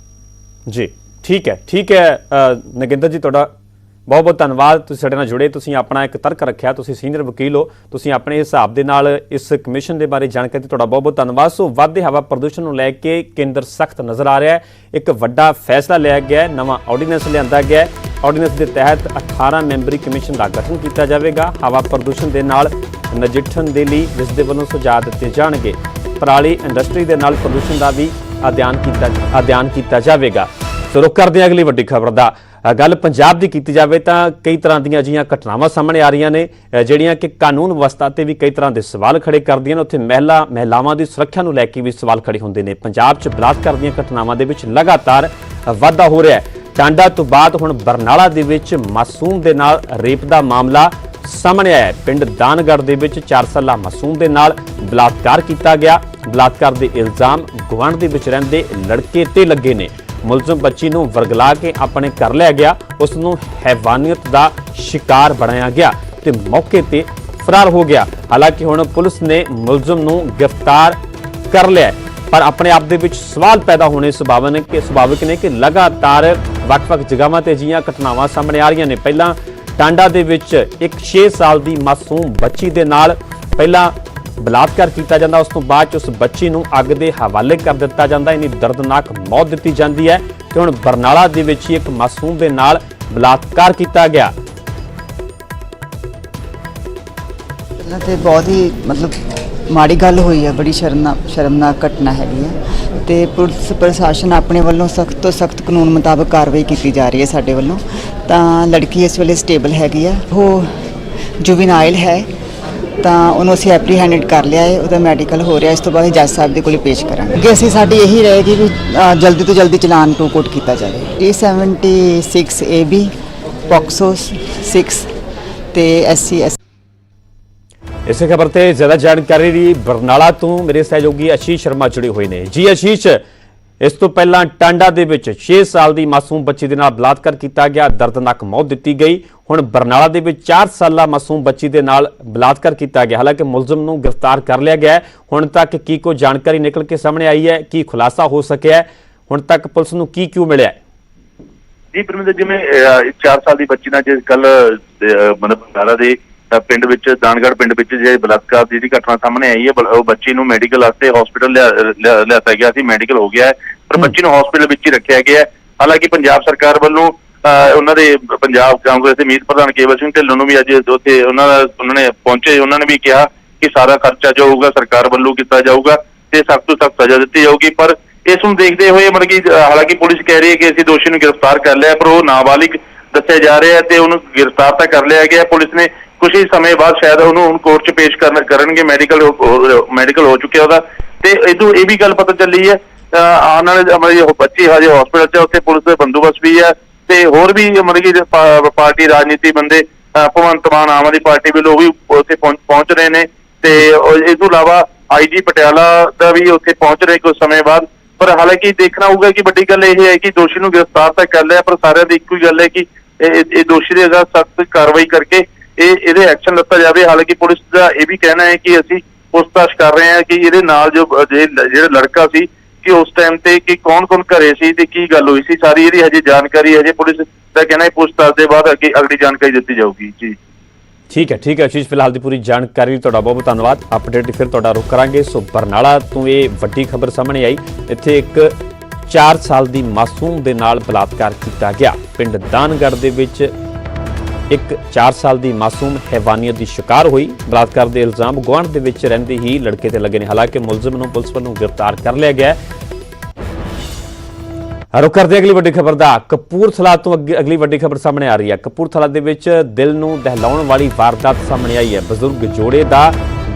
S2: ਜੀ ਠੀਕ ਹੈ ਨਗਿੰਦਰ ਜੀ, ਤੁਹਾਡਾ ਬਹੁਤ ਬਹੁਤ ਧੰਨਵਾਦ। ਤੁਸੀਂ ਸਾਡੇ ਨਾਲ ਜੁੜੇ, ਤੁਸੀਂ ਆਪਣਾ ਇੱਕ ਤਰਕ ਰੱਖਿਆ, ਤੁਸੀਂ ਸੀਨੀਅਰ ਵਕੀਲ ਹੋ, ਤੁਸੀਂ ਆਪਣੇ ਹਿਸਾਬ ਦੇ ਨਾਲ ਇਸ ਕਮਿਸ਼ਨ ਦੇ ਬਾਰੇ ਜਾਣਕਾਰੀ ਦਿੱਤੀ, ਤੁਹਾਡਾ ਬਹੁਤ ਬਹੁਤ ਧੰਨਵਾਦ। ਸੋ ਵੱਧਦੇ ਹਵਾ ਪ੍ਰਦੂਸ਼ਣ ਨੂੰ ਲੈ ਕੇ ਕੇਂਦਰ ਸਖਤ ਨਜ਼ਰ ਆ ਰਿਹਾ ਹੈ। ਇੱਕ ਵੱਡਾ ਫੈਸਲਾ ਲਿਆ ਗਿਆ ਹੈ, ਨਵਾਂ ਆਰਡੀਨੈਂਸ ਲਿਆਂਦਾ ਗਿਆ ਹੈ। ਆਰਡੀਨੈਂਸ ਦੇ ਤਹਿਤ 18 ਮੈਂਬਰੀ ਕਮਿਸ਼ਨ ਦਾ ਗਠਨ ਕੀਤਾ ਜਾਵੇਗਾ। ਹਵਾ ਪ੍ਰਦੂਸ਼ਣ ਦੇ ਨਾਲ ਨਜਿੱਠਣ ਦੇ ਲਈ ਇਸ ਦੇ ਵੱਲੋਂ ਸੁਝਾਅ ਦਿੱਤੇ ਜਾਣਗੇ। ਪਰਾਲੀ ਇੰਡਸਟਰੀ ਦੇ ਨਾਲ ਪ੍ਰਦੂਸ਼ਣ ਦਾ ਵੀ ਅਧਿਐਨ ਕੀਤਾ ਜਾਵੇਗਾ। ਸੋ ਰੁਕ ਕਰਦੇ ਹਾਂ ਅਗਲੀ ਵੱਡੀ ਖਬਰ ਦਾ। ਗੱਲ ਪੰਜਾਬ ਦੀ ਕੀਤੀ ਜਾਵੇ ਤਾਂ ਕਈ ਤਰ੍ਹਾਂ ਦੀਆਂ ਅਜਿਹੀਆਂ ਘਟਨਾਵਾਂ ਸਾਹਮਣੇ ਆ ਰਹੀਆਂ ਨੇ ਜਿਹੜੀਆਂ ਕਿ ਕਾਨੂੰਨ ਵਿਵਸਥਾ ਤੇ ਵੀ ਕਈ ਤਰ੍ਹਾਂ ਦੇ ਸਵਾਲ ਖੜੇ ਕਰਦੀਆਂ ਨੇ। ਉੱਥੇ ਮਹਿਲਾਵਾਂ ਦੀ ਸੁਰੱਖਿਆ ਨੂੰ ਲੈ ਕੇ ਵੀ ਸਵਾਲ ਖੜੇ ਹੁੰਦੇ ਨੇ। ਪੰਜਾਬ 'ਚ ਬਲਾਤਕਾਰ ਦੀਆਂ ਘਟਨਾਵਾਂ ਦੇ ਵਿੱਚ ਲਗਾਤਾਰ ਵਾਧਾ ਹੋ ਰਿਹਾ ਹੈ। ਟਾਂਡਾ ਤੋਂ ਬਾਅਦ ਹੁਣ ਬਰਨਾਲਾ ਦੇ ਵਿੱਚ ਮਾਸੂਮ ਦੇ ਨਾਲ ਰੇਪ ਦਾ ਮਾਮਲਾ ਸਾਹਮਣੇ ਆਇਆ ਹੈ। ਪਿੰਡ ਦਾਨਗੜ੍ਹ ਦੇ ਵਿੱਚ 4 ਸਾਲਾ ਮਾਸੂਮ ਦੇ ਨਾਲ ਬਲਾਤਕਾਰ ਕੀਤਾ ਗਿਆ। ਬਲਾਤਕਾਰ ਦੇ ਇਲਜ਼ਾਮ ਗੁਆਂਢ ਦੇ ਵਿੱਚ ਰਹਿੰਦੇ ਲੜਕੇ ਤੇ ਲੱਗੇ ਨੇ। ਮੁਲਜ਼ਮ ਬੱਚੀ ਨੂੰ ਵਰਗਲਾ ਕੇ ਆਪਣੇ ਘਰ ਲਿਆ ਗਿਆ, ਉਸ ਨੂੰ ਹੈਵਾਨੀਅਤ ਦਾ ਸ਼ਿਕਾਰ ਬਣਾਇਆ ਗਿਆ ਤੇ ਮੌਕੇ ਤੇ ਫਰਾਰ ਹੋ ਗਿਆ। ਹਾਲਾਂਕਿ ਹੁਣ ਪੁਲਿਸ ਨੇ ਮੁਲਜ਼ਮ ਨੂੰ ਗ੍ਰਿਫਤਾਰ ਕਰ ਲਿਆ, ਪਰ ਆਪਣੇ ਆਪ ਦੇ ਵਿੱਚ ਸਵਾਲ ਪੈਦਾ ਹੋਣੇ ਸੁਭਾਵਿਕ ਨੇ ਕਿ ਲਗਾਤਾਰ ਵੱਖ-ਵੱਖ ਜਗ੍ਹਾਵਾਂ ਤੇ ਅਜਿਹੀਆਂ ਘਟਨਾਵਾਂ ਸਾਹਮਣੇ ਆ ਰਹੀਆਂ ਨੇ। ਪਹਿਲਾਂ ਟਾਂਡਾ ਦੇ ਵਿੱਚ ਇੱਕ 6 ਸਾਲ ਦੀ ਮਾਸੂਮ ਬੱਚੀ ਦੇ ਨਾਲ ਪਹਿਲਾਂ ਬਲਾਤਕਾਰ ਕੀਤਾ ਜਾਂਦਾ, ਉਸ ਤੋਂ ਬਾਅਦ 'ਚ ਉਸ ਬੱਚੀ ਨੂੰ ਅੱਗ ਦੇ ਹਵਾਲੇ ਕਰ ਦਿੱਤਾ ਜਾਂਦਾ, ਇੰਨੀ ਦਰਦਨਾਕ ਮੌਤ ਦਿੱਤੀ ਜਾਂਦੀ ਹੈ। ਤੇ ਹੁਣ ਬਰਨਾਲਾ ਦੇ ਵਿੱਚ ਇੱਕ ਮਾਸੂਮ ਦੇ ਨਾਲ ਬਲਾਤਕਾਰ ਕੀਤਾ ਗਿਆ।
S4: ਤੇ ਬਹੁਤ ਹੀ ਮਾੜੀ ਗੱਲ ਹੋਈ ਹੈ, ਬੜੀ ਸ਼ਰਮਨਾਕ ਘਟਨਾ ਹੈਗੀ ਹੈ ਤੇ ਪੁਲਿਸ ਪ੍ਰਸ਼ਾਸਨ ਆਪਣੇ ਵੱਲੋਂ ਸਖਤ ਤੋਂ ਸਖਤ ਕਾਨੂੰਨ ਮੁਤਾਬਕ ਕਾਰਵਾਈ ਕੀਤੀ ਜਾ ਰਹੀ ਹੈ ਸਾਡੇ ਵੱਲੋਂ। ਤਾਂ ਲੜਕੀ ਇਸ ਵੇਲੇ ਸਟੇਬਲ ਹੈਗੀ ਹੈ, ਉਹ ਜੁਵੀਨਾਈਲ ਹੈ, ਤਾਂ ਉਹਨੂੰ ਅਸੀਂ ਐਪਰੀਹੈਂਡਡ ਕਰ ਲਿਆ ਹੈ, ਉਹਦਾ ਮੈਡੀਕਲ ਹੋ ਰਿਹਾ। ਇਸ ਤੋਂ ਬਾਅਦ ਜੱਜ ਸਾਹਿਬ ਦੇ ਕੋਲ ਪੇਸ਼ ਕਰਾਂਗੇ। ਅੱਗੇ ਅਸੀਂ ਸਾਡੀ ਇਹੀ ਰਹੇਗੀ ਵੀ ਜਲਦੀ ਤੋਂ ਜਲਦੀ ਚਲਾਨ ਟੂ ਕੋਟ ਕੀਤਾ ਜਾਵੇ। 376 AB ਪੋਕਸੋ 6 ਤੇ SC।
S2: ਇਸੇ ਖਬਰ ਤੇ ਜ਼ਿਆਦਾ ਜਾਣਕਾਰੀ ਲਈ ਬਰਨਾਲਾ ਤੋਂ ਮੇਰੇ ਸਹਿਯੋਗੀ ਆਸ਼ੀਸ਼ ਸ਼ਰਮਾ ਜੁੜੇ ਹੋਏ ਨੇ। ਜੀ ਆਸ਼ੀਸ਼, ਇਸ ਤੋਂ ਪਹਿਲਾਂ ਟਾਂਡਾ ਦੇ ਵਿੱਚ 6 ਸਾਲ ਦੀ ਮਾਸੂਮ ਬੱਚੀ ਦੇ ਨਾਲ ਬਲਾਤਕਾਰ ਕੀਤਾ ਗਿਆ, ਦਰਦਨਾਕ ਮੌਤ ਦਿੱਤੀ ਗਈ। ਹੁਣ ਬਰਨਾਲਾ ਦੇ ਵਿੱਚ 4 ਸਾਲਾ ਮਾਸੂਮ ਬੱਚੀ ਦੇ ਨਾਲ ਬਲਾਤਕਾਰ ਕੀਤਾ ਗਿਆ। ਹਾਲਾਂਕਿ ਮੁਲਜ਼ਮ ਨੂੰ ਗ੍ਰਿਫਤਾਰ ਕਰ ਲਿਆ ਗਿਆ। ਹੁਣ ਤੱਕ ਕੀ ਕੋਈ ਜਾਣਕਾਰੀ ਨਿਕਲ ਕੇ ਸਾਹਮਣੇ ਆਈ ਹੈ, ਕੀ ਖੁਲਾਸਾ ਹੋ ਸਕਿਆ ਹੈ, ਹੁਣ ਤੱਕ ਪੁਲਿਸ ਨੂੰ ਕੀ ਕਿਉਂ ਮਿਲਿਆ?
S5: ਜੀ ਪਰਮਿੰਦਰ, ਜਿਵੇਂ 4 ਸਾਲ ਦੀ ਬੱਚੀ ਨਾਲ ਜੇ ਕੱਲ ਬਰਨਾਲਾ ਦੇ ਪਿੰਡ ਵਿੱਚ ਦਾਨਗੜ੍ਹ ਪਿੰਡ ਵਿੱਚ ਜੇ ਬਲਾਤਕਾਰ ਦੀ ਘਟਨਾ ਸਾਹਮਣੇ ਆਈ ਹੈ, ਉਹ ਬੱਚੀ ਨੂੰ ਮੈਡੀਕਲ ਵਾਸਤੇ ਹਸਪੀਟਲ ਲਿਆਤਾ ਗਿਆ ਸੀ, ਮੈਡੀਕਲ ਹੋ ਗਿਆ ਹੈ, ਪਰ ਬੱਚੀ ਨੂੰ ਹਸਪੀਟਲ ਵਿੱਚ ਹੀ ਰੱਖਿਆ ਗਿਆ ਹੈ। ਹਾਲਾਂਕਿ ਪੰਜਾਬ ਸਰਕਾਰ ਵੱਲੋਂ ਉਹਨਾਂ ਦੇ ਪੰਜਾਬ ਕਾਂਗਰਸ ਦੇ ਮੀਤ ਪ੍ਰਧਾਨ ਕੇਵਲ ਸਿੰਘ ਢਿੱਲੋਂ ਨੂੰ ਵੀ ਅੱਜ ਉੱਥੇ ਉਹਨਾਂ ਨੇ ਪਹੁੰਚੇ, ਉਹਨਾਂ ਨੇ ਵੀ ਕਿਹਾ ਕਿ ਸਾਰਾ ਖਰਚਾ ਜੋ ਹੋਊਗਾ ਸਰਕਾਰ ਵੱਲੋਂ ਕੀਤਾ ਜਾਊਗਾ ਤੇ ਸਖਤ ਤੋਂ ਸਖਤ ਸਜ਼ਾ ਦਿੱਤੀ ਜਾਊਗੀ। ਪਰ ਇਸ ਨੂੰ ਦੇਖਦੇ ਹੋਏ ਹਾਲਾਂਕਿ ਪੁਲਿਸ ਕਹਿ ਰਹੀ ਹੈ ਕਿ ਅਸੀਂ ਦੋਸ਼ੀ ਨੂੰ ਗ੍ਰਿਫਤਾਰ ਕਰ ਲਿਆ, ਪਰ ਉਹ ਨਾਬਾਲਿਗ ਦੱਸਿਆ ਜਾ ਰਿਹਾ ਹੈ ਤੇ ਉਹਨੂੰ ਗ੍ਰਿਫਤਾਰ ਤਾਂ ਕਰ ਲਿਆ ਗਿਆ। ਪੁਲਿਸ ਨੇ ਕੁਝ ਹੀ ਸਮੇਂ ਬਾਅਦ ਸ਼ਾਇਦ ਉਹਨੂੰ ਹੁਣ ਕੋਰਟ 'ਚ ਪੇਸ਼ ਕਰਨਗੇ। ਮੈਡੀਕਲ ਹੋ ਚੁੱਕਿਆ ਉਹਦਾ। ਤੇ ਇਹ ਵੀ ਗੱਲ ਪਤਾ ਚੱਲੀ ਹੈ ਆਉਣ ਵਾਲੇ ਬੱਚੀ ਹਜੇ ਹਸਪੀਟਲ 'ਚ, ਉੱਥੇ ਪੁਲਿਸ ਦੇ ਬੰਦੋਬਸਤ ਵੀ ਹੈ ਤੇ ਹੋਰ ਵੀ ਪਾਰਟੀ ਰਾਜਨੀਤੀ ਬੰਦੇ ਭਗਵੰਤ ਮਾਨ ਆਮ ਆਦਮੀ ਪਾਰਟੀ ਵੱਲੋਂ ਉਹ ਵੀ ਉੱਥੇ ਪਹੁੰਚ ਰਹੇ ਨੇ ਤੇ ਇਸ ਤੋਂ ਇਲਾਵਾ IG ਪਟਿਆਲਾ ਦਾ ਵੀ ਉੱਥੇ ਪਹੁੰਚ ਰਹੇ ਕੁਝ ਸਮੇਂ ਬਾਅਦ। ਪਰ ਹਾਲਾਂਕਿ ਦੇਖਣਾ ਹੋਊਗਾ ਕਿ ਵੱਡੀ ਗੱਲ ਇਹ ਹੈ ਕਿ ਦੋਸ਼ੀ ਨੂੰ ਗ੍ਰਿਫਤਾਰ ਤਾਂ ਕਰ ਲਿਆ, ਪਰ ਸਾਰਿਆਂ ਦੀ ਇੱਕੋ ਹੀ ਗੱਲ ਹੈ ਕਿ ਇਹ ਦੋਸ਼ੀ ਦੇ ਸਖਤ ਕਾਰਵਾਈ ਕਰਕੇ ਇਹਦੇ ਐਕਸ਼ਨ ਲਿੱਤਾ ਜਾਵੇ। ਹਾਲਾਂਕਿ ਪੁਲਿਸ ਦਾ ਇਹ ਵੀ ਕਹਿਣਾ ਹੈ ਕਿ ਅਸੀਂ ਪੁੱਛਤਾਛ ਕਰ ਰਹੇ ਹਾਂ ਕਿ ਇਹਦੇ ਨਾਲ ਜਿਹੜਾ ਲੜਕਾ ਸੀ ਕਿ ਉਸ ਟਾਈਮ ਤੇ ਕਿ ਕੌਣ ਘਰੇ ਸੀ ਤੇ ਕੀ ਗੱਲ ਹੋਈ ਸੀ, ਸਾਰੀ ਇਹਦੀ ਹਜੇ ਜਾਣਕਾਰੀ ਹਜੇ ਪੁਲਿਸ ਦਾ ਕਹਿਣਾ ਹੈ ਪੁੱਛਤਾਛ ਦੇ ਬਾਅਦ ਅੱਗੇ ਅਗਲੀ ਜਾਣਕਾਰੀ ਦਿੱਤੀ ਜਾਊਗੀ। ਜੀ
S2: ਠੀਕ ਹੈ ਆਸ਼ੀਸ਼, ਫਿਲਹਾਲ ਦੀ ਪੂਰੀ ਜਾਣਕਾਰੀ ਤੁਹਾਡਾ ਬਹੁਤ ਬਹੁਤ ਧੰਨਵਾਦ। ਅਪਡੇਟ ਫਿਰ ਤੁਹਾਡਾ ਰੁਖ ਕਰਾਂਗੇ। ਸੋ ਬਰਨਾਲਾ ਤੋਂ ਇਹ ਵੱਡੀ ਖਬਰ ਸਾਹਮਣੇ ਆਈ, ਇੱਥੇ ਇੱਕ 4 ਸਾਲ ਦੀ ਮਾਸੂਮ ਦੇ ਨਾਲ ਬਲਾਤਕਾਰ ਕੀਤਾ ਗਿਆ। ਪਿੰਡ ਦਾਨਗੜ੍ਹ ਦੇ ਵਿੱਚ ਇੱਕ 4 ਸਾਲ ਦੀ ਮਾਸੂਮ ਹੈਵਾਨੀਅਤ ਦੀ ਸ਼ਿਕਾਰ ਹੋਈ। ਬਲਾਤਕਾਰ ਦੇ ਇਲਜ਼ਾਮ ਗੁਆਂਢ ਦੇ ਵਿੱਚ ਰਹਿੰਦੇ ਹੀ ਲੜਕੇ ਤੇ ਲੱਗੇ ਨੇ। ਹਾਲਾਂਕਿ ਮੁਲਜ਼ਮ ਨੂੰ ਪੁਲਿਸ ਵੱਲੋਂ ਗ੍ਰਿਫਤਾਰ ਕਰ ਲਿਆ ਗਿਆ। ਰੁਕ ਕਰਦੇ ਅਗਲੀ ਵੱਡੀ ਖਬਰ ਦਾ। ਕਪੂਰਥਲਾ ਤੋਂ ਅਗਲੀ ਵੱਡੀ ਖਬਰ ਸਾਹਮਣੇ ਆ ਰਹੀ ਹੈ। ਕਪੂਰਥਲਾ ਦੇ ਵਿੱਚ ਦਿਲ ਨੂੰ ਦਹਿਲਾਉਣ ਵਾਲੀ ਵਾਰਦਾਤ ਸਾਹਮਣੇ ਆਈ ਹੈ। ਬਜ਼ੁਰਗ ਜੋੜੇ ਦਾ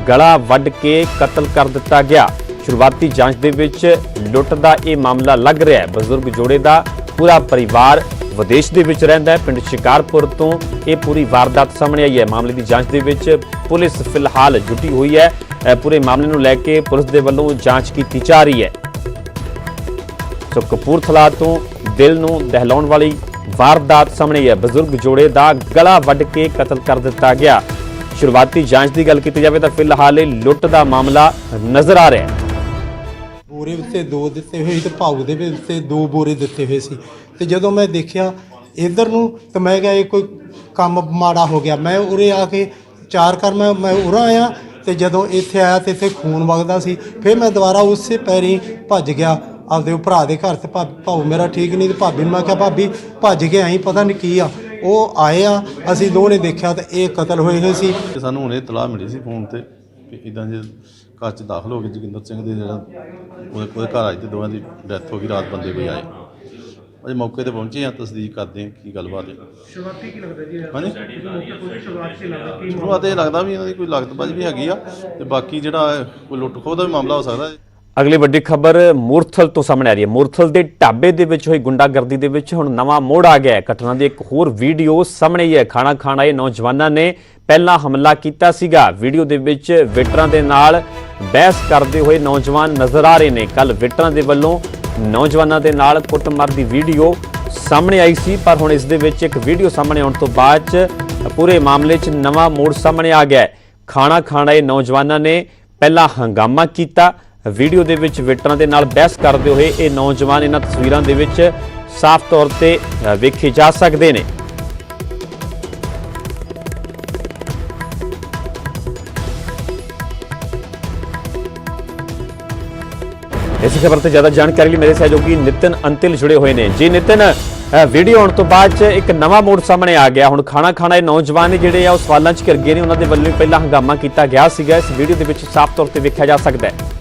S2: ਗਲਾ ਵੱਢ ਕੇ ਕਤਲ ਕਰ ਦਿੱਤਾ ਗਿਆ। ਸ਼ੁਰੂਆਤੀ ਜਾਂਚ ਦੇ ਵਿੱਚ ਲੁੱਟ ਦਾ ਇਹ ਮਾਮਲਾ ਲੱਗ ਰਿਹਾ ਹੈ। ਬਜ਼ੁਰਗ ਜੋੜੇ ਦਾ ਪੂਰਾ ਪਰਿਵਾਰ ਵਿਦੇਸ਼ ਦੇ ਵਿੱਚ ਰਹਿੰਦਾ ਹੈ। ਪਿੰਡ ਸ਼ਿਕਾਰਪੁਰ ਤੋਂ ਇਹ ਪੂਰੀ ਵਾਰਦਾਤ ਸਾਹਮਣੇ ਆਈ ਹੈ। ਮਾਮਲੇ ਦੀ ਜਾਂਚ ਦੇ ਵਿੱਚ ਪੁਲਿਸ ਫਿਲਹਾਲ ਜੁਟੀ ਹੋਈ ਹੈ। ਪੂਰੇ ਮਾਮਲੇ ਨੂੰ ਲੈ ਕੇ ਪੁਲਿਸ ਦੇ ਵੱਲੋਂ ਜਾਂਚ ਕੀਤੀ ਜਾ ਰਹੀ ਹੈ। ਸੋ ਕਪੂਰਥਲਾ ਤੋਂ ਦਿਲ ਨੂੰ ਦਹਿਲਾਉਣ ਵਾਲੀ ਵਾਰਦਾਤ ਸਾਹਮਣੇ ਹੈ। ਬਜ਼ੁਰਗ ਜੋੜੇ ਦਾ ਗਲਾ ਵੱਢ ਕੇ ਕਤਲ ਕਰ ਦਿੱਤਾ ਗਿਆ। ਸ਼ੁਰੂਆਤੀ ਜਾਂਚ ਦੀ ਗੱਲ ਕੀਤੀ ਜਾਵੇ ਤਾਂ ਫਿਲਹਾਲ ਇਹ ਲੁੱਟ ਦਾ ਮਾਮਲਾ ਨਜ਼ਰ ਆ ਰਿਹਾ ਹੈ।
S6: ਬੋਰੇ ਉੱਤੇ 2 ਦਿੱਤੇ ਹੋਏ ਤੇ ਭਾਊ ਦੇ ਵੀ ਉੱਤੇ 2 ਬੋਰੇ ਦਿੱਤੇ ਹੋਏ ਸੀ ਤੇ ਜਦੋਂ ਮੈਂ ਦੇਖਿਆ ਇੱਧਰ ਨੂੰ ਤਾਂ ਮੈਂ ਕਿਹਾ ਇਹ ਕੋਈ ਕੰਮ ਮਾੜਾ ਹੋ ਗਿਆ। ਮੈਂ ਉਰੇ ਆ ਕੇ ਚਾਰ ਕਰ ਮੈਂ ਉਰਾਂ ਆਇਆ ਤੇ ਜਦੋਂ ਇੱਥੇ ਆਇਆ ਤੇ ਇੱਥੇ ਖੂਨ ਵਗਦਾ ਸੀ। ਫਿਰ ਮੈਂ ਦੁਬਾਰਾ ਉਸੇ ਪੈਰੀ ਭੱਜ ਗਿਆ ਆਪਦੇ ਭਰਾ ਦੇ ਘਰ ਤੇ ਭਾਊ ਮੇਰਾ ਠੀਕ ਨਹੀਂ ਤੇ ਭਾਬੀ ਨੂੰ ਮੈਂ ਕਿਹਾ ਭਾਬੀ ਭੱਜ ਕੇ ਆਈ ਪਤਾ ਨਹੀਂ ਕੀ ਆ। ਉਹ ਆਏ ਆ ਅਸੀਂ ਦੋਵੇਂ ਨੇ ਦੇਖਿਆ ਤੇ ਇਹ ਕਤਲ ਹੋਏ ਸੀ।
S7: ਸਾਨੂੰ ਹੁਣੇ ਇਤਲਾਹ ਮਿਲੀ ਸੀ ਫੋਨ ਤੇ ਕਿ ਇਦਾਂ ਜੇ ਘਰ 'ਚ ਦਾਖਲ ਹੋ ਗਏ ਜੋਗਿੰਦਰ ਸਿੰਘ ਦੇ ਜਿਹੜਾ ਉਹਦੇ ਘਰ ਆਏ ਤੇ ਦੋਵਾਂ ਦੀ ਡੈਥ ਹੋ ਗਈ। ਰਾਤ ਬੰਦੇ ਕੋਈ ਆਏ ਅਜੇ ਮੌਕੇ ਤੇ ਪਹੁੰਚੇ ਆ, ਤਸਦੀਕ ਕਰਦੇ ਆ ਕੀ ਗੱਲਬਾਤ ਹੈ।
S8: ਸ਼ੁਰੂਆਤੀ ਕੀ ਲੱਗਦਾ ਜੀ?
S7: ਹਾਂਜੀ
S8: ਸ਼ੁਰੂਆਤ
S7: ਇਹ ਲੱਗਦਾ ਵੀ ਇਹਨਾਂ ਦੀ ਕੋਈ ਲਾਗਤਬਾਜ਼ੀ ਵੀ ਹੈਗੀ ਆ ਤੇ ਬਾਕੀ ਜਿਹੜਾ ਕੋਈ ਲੁੱਟ ਖੋਹ ਦਾ ਵੀ ਮਾਮਲਾ ਹੋ ਸਕਦਾ।
S2: ਅਗਲੀ ਵੱਡੀ ਖਬਰ ਮੂਰਥਲ ਤੋਂ ਸਾਹਮਣੇ ਆ ਰਹੀ ਹੈ। ਮੂਰਥਲ ਦੇ ਢਾਬੇ ਦੇ ਵਿੱਚ ਹੋਈ ਗੁੰਡਾਗਰਦੀ ਦੇ ਵਿੱਚ ਹੁਣ ਨਵਾਂ ਮੋੜ ਆ ਗਿਆ ਹੈ। ਘਟਨਾ ਦੀ ਇੱਕ ਹੋਰ ਵੀਡੀਓ ਸਾਹਮਣੇ ਆਈ ਹੈ। ਖਾਣਾ ਖਾਣ ਆਏ ਨੌਜਵਾਨਾਂ ਨੇ ਪਹਿਲਾਂ ਹਮਲਾ ਕੀਤਾ ਸੀਗਾ। ਵੀਡੀਓ ਦੇ ਵਿੱਚ ਵੇਟਰਾਂ ਦੇ ਨਾਲ ਬਹਿਸ ਕਰਦੇ ਹੋਏ ਨੌਜਵਾਨ ਨਜ਼ਰ ਆ ਰਹੇ ਨੇ। ਕੱਲ ਵੇਟਰਾਂ ਦੇ ਵੱਲੋਂ ਨੌਜਵਾਨਾਂ ਦੇ ਨਾਲ ਕੁੱਟਮਾਰ ਦੀ ਵੀਡੀਓ ਸਾਹਮਣੇ ਆਈ ਸੀ, ਪਰ ਹੁਣ ਇਸ ਦੇ ਵਿੱਚ ਇੱਕ ਵੀਡੀਓ ਸਾਹਮਣੇ ਆਉਣ ਤੋਂ ਬਾਅਦ 'ਚ ਪੂਰੇ ਮਾਮਲੇ 'ਚ ਨਵਾਂ ਮੋੜ ਸਾਹਮਣੇ ਆ ਗਿਆ ਹੈ। ਖਾਣਾ ਖਾਣ ਆਏ ਨੌਜਵਾਨਾਂ ਨੇ ਪਹਿਲਾਂ ਹੰਗਾਮਾ ਕੀਤਾ। ਵੀਡੀਓ ਦੇ ਵਿੱਚ ਵੇਟਰਾਂ ਦੇ ਨਾਲ ਬਹਿਸ ਕਰਦੇ ਹੋਏ ਇਹ ਨੌਜਵਾਨ ਇਹਨਾਂ ਤਸਵੀਰਾਂ ਦੇ ਵਿੱਚ ਸਾਫ਼ ਤੌਰ ਤੇ ਵੇਖੇ ਜਾ ਸਕਦੇ ਨੇ। इसी खबर से ज्यादा जानकारी लिए मेरे सहयोगी नितिन अंतिल जुड़े हुए ने। जी नितिन, वीडियो आने तो बाद एक नवा मोड़ सामने आ गया। हुण खाना खाना नौजवान ने जिहड़े आ ਉਹ ਸਵਾਲਾਂ 'ਚ ਘਿਰ ਗਏ ਨੇ। ਉਹਨਾਂ ਦੇ ਵੱਲੋਂ ਪਹਿਲਾਂ ਹੰਗਾਮਾ ਕੀਤਾ ਗਿਆ ਸੀਗਾ। ਇਸ ਵੀਡੀਓ ਦੇ ਵਿੱਚ ਸਾਫ਼ ਤੌਰ ਤੇ ਵੇਖਿਆ ਜਾ ਸਕਦਾ है।